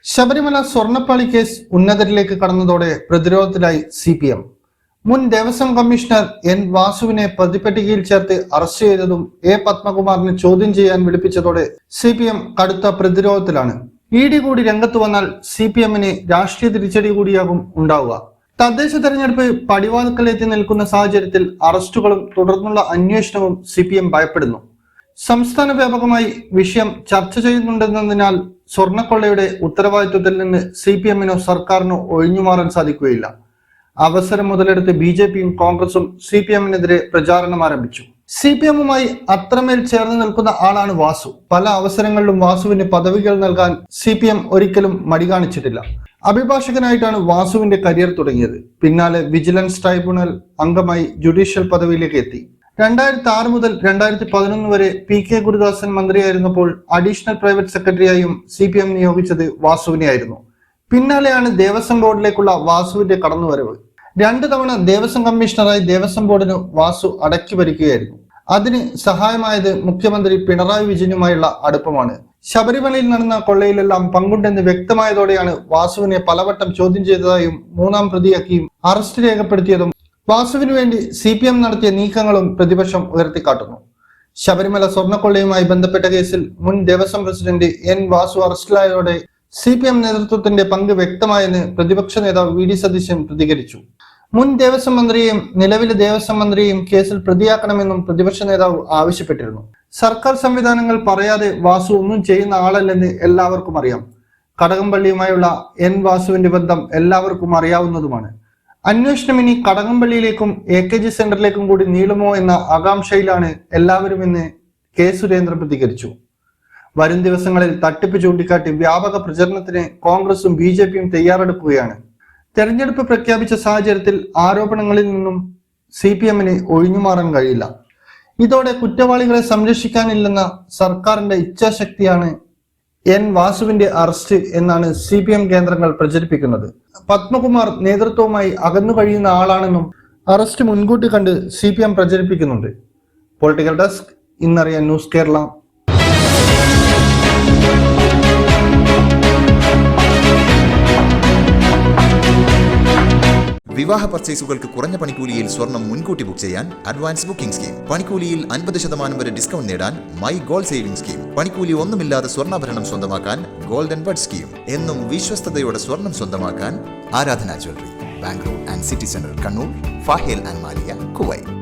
ശബരിമല സ്വർണ്ണപ്പാളി കേസ് ഉന്നതരിലേക്ക് കടന്നതോടെ പ്രതിരോധത്തിലായി CPM. മുൻ ദേവസ്വം കമ്മീഷണർ N. വാസുവിനെ പ്രതിപട്ടികയിൽ ചേർത്ത് അറസ്റ്റ് ചെയ്തതും A. പത്മകുമാറിനെ ചോദ്യം ചെയ്യാൻ വിളിപ്പിച്ചതോടെ CPM കടുത്ത പ്രതിരോധത്തിലാണ്. ED കൂടി രംഗത്ത് വന്നാൽ CPMന് രാഷ്ട്രീയ തിരിച്ചടി കൂടിയാകും ഉണ്ടാവുക. തദ്ദേശ തെരഞ്ഞെടുപ്പ് പടിവാതിൽക്കലെത്തി നിൽക്കുന്ന സാഹചര്യത്തിൽ അറസ്റ്റുകളും തുടർന്നുള്ള അന്വേഷണവും CPM ഭയപ്പെടുന്നു. സംസ്ഥാന വ്യാപകമായി വിഷയം ചർച്ച ചെയ്യുന്നുണ്ടെന്നതിനാൽ സ്വർണ്ണക്കൊള്ളയുടെ ഉത്തരവാദിത്വത്തിൽ നിന്ന് CPMനോ സർക്കാരിനോ ഒഴിഞ്ഞുമാറാൻ സാധിക്കുകയില്ല. അവസരം മുതലെടുത്ത് BJPയും കോൺഗ്രസും CPMനെതിരെ പ്രചാരണം ആരംഭിച്ചു. CPMുമായി അത്രമേൽ ചേർന്ന് നിൽക്കുന്ന ആളാണ് വാസു. പല അവസരങ്ങളിലും വാസുവിന് പദവികൾ നൽകാൻ CPM ഒരിക്കലും മടി കാണിച്ചിട്ടില്ല. അഭിഭാഷകനായിട്ടാണ് വാസുവിന്റെ കരിയർ തുടങ്ങിയത്. പിന്നാലെ വിജിലൻസ് ട്രൈബ്യൂണൽ അംഗമായി ജുഡീഷ്യൽ പദവിയിലേക്ക് എത്തി. 2006 മുതൽ 2011 വരെ PK ഗുരുദാസൻ മന്ത്രിയായിരുന്നപ്പോൾ അഡീഷണൽ പ്രൈവറ്റ് സെക്രട്ടറിയായും CPM നിയോഗിച്ചത് വാസുവിനെയായിരുന്നു. പിന്നാലെയാണ് ദേവസ്വം ബോർഡിലേക്കുള്ള വാസുവിന്റെ കടന്നുവരവ്. 2 തവണ ദേവസ്വം കമ്മീഷണറായി ദേവസ്വം ബോർഡിന് വാസു അടക്കി ഭരിക്കുകയായിരുന്നു. അതിന് സഹായമായത് മുഖ്യമന്ത്രി പിണറായി വിജയനുമായുള്ള അടുപ്പമാണ്. ശബരിമലയിൽ നടന്ന കൊള്ളയിലെല്ലാം പങ്കുണ്ടെന്ന് വ്യക്തമായതോടെയാണ് വാസുവിനെ പലവട്ടം ചോദ്യം ചെയ്തതായും 3ാം പ്രതിയാക്കിയും അറസ്റ്റ് രേഖപ്പെടുത്തിയതും. വാസുവിനു വേണ്ടി CPM നടത്തിയ നീക്കങ്ങളും പ്രതിപക്ഷം ഉയർത്തിക്കാട്ടുന്നു. ശബരിമല സ്വർണ്ണക്കൊള്ളയുമായി ബന്ധപ്പെട്ട കേസിൽ മുൻ ദേവസ്വം പ്രസിഡന്റ് N. വാസു അറസ്റ്റിലായതോടെ CPM നേതൃത്വത്തിന്റെ പങ്ക് വ്യക്തമായെന്ന് പ്രതിപക്ഷ നേതാവ് VD സതീശൻ പ്രതികരിച്ചു. മുൻ ദേവസ്വം മന്ത്രിയെയും നിലവിലെ ദേവസ്വം മന്ത്രിയെയും കേസിൽ പ്രതിയാക്കണമെന്നും പ്രതിപക്ഷ നേതാവ് ആവശ്യപ്പെട്ടിരുന്നു. സർക്കാർ സംവിധാനങ്ങൾ പറയാതെ വാസു ഒന്നും ചെയ്യുന്ന ആളല്ലെന്ന് എല്ലാവർക്കും അറിയാം. കടകംപള്ളിയുമായുള്ള N. വാസുവിന്റെ ബന്ധം എല്ലാവർക്കും അറിയാവുന്നതുമാണ്. അന്വേഷണം ഇനി കടകംപള്ളിയിലേക്കും AKG സെന്ററിലേക്കും കൂടി നീളുമോ എന്ന ആകാംക്ഷയിലാണ് എല്ലാവരും എന്ന് K. സുരേന്ദ്രൻ പ്രതികരിച്ചു. വരും ദിവസങ്ങളിൽ തട്ടിപ്പ് ചൂണ്ടിക്കാട്ടി വ്യാപക പ്രചരണത്തിന് കോൺഗ്രസും BJPയും തയ്യാറെടുക്കുകയാണ്. തെരഞ്ഞെടുപ്പ് പ്രഖ്യാപിച്ച സാഹചര്യത്തിൽ ആരോപണങ്ങളിൽ നിന്നും CPMന് ഒഴിഞ്ഞുമാറാൻ കഴിയില്ല. ഇതോടെ കുറ്റവാളികളെ സംരക്ഷിക്കാനില്ലെന്ന സർക്കാരിന്റെ ഇച്ഛാശക്തിയാണ് N. വാസുവിന്റെ അറസ്റ്റ് എന്നാണ് CPM കേന്ദ്രങ്ങൾ പ്രചരിപ്പിക്കുന്നത്. പത്മകുമാർ നേതൃത്വവുമായി അകന്നു കഴിയുന്ന ആളാണെന്നും അറസ്റ്റ് മുൻകൂട്ടി കണ്ട് CPM പ്രചരിപ്പിക്കുന്നുണ്ട്. പൊളിറ്റിക്കൽ ഡെസ്ക്, ഇന്നറിയാൻ ന്യൂസ് കേരള. വിവാഹ പർച്ചേസുകൾക്ക് കുറഞ്ഞ പണിക്കൂലിയിൽ സ്വർണം മുൻകൂട്ടി ബുക്ക് ചെയ്യാൻ അഡ്വാൻസ് ബുക്കിംഗ് സ്കീം. പണിക്കൂലിയിൽ 50% വരെ ഡിസ്കൗണ്ട് നേടാൻ മൈ ഗോൾഡ് സേവിംഗ് സ്കീം. പണിക്കൂലി ഒന്നുമില്ലാതെ സ്വർണ്ണാഭരണം സ്വന്തമാക്കാൻ ഗോൾഡൻ ബഡ് സ്കീം. എന്നും വിശ്വസ്തയോടെ സ്വർണം സ്വന്തമാക്കാൻ ആരാധന jewellery, Bangalore and city centre, Kannur, ഫാഹേൽ and Maliya, Kuwait.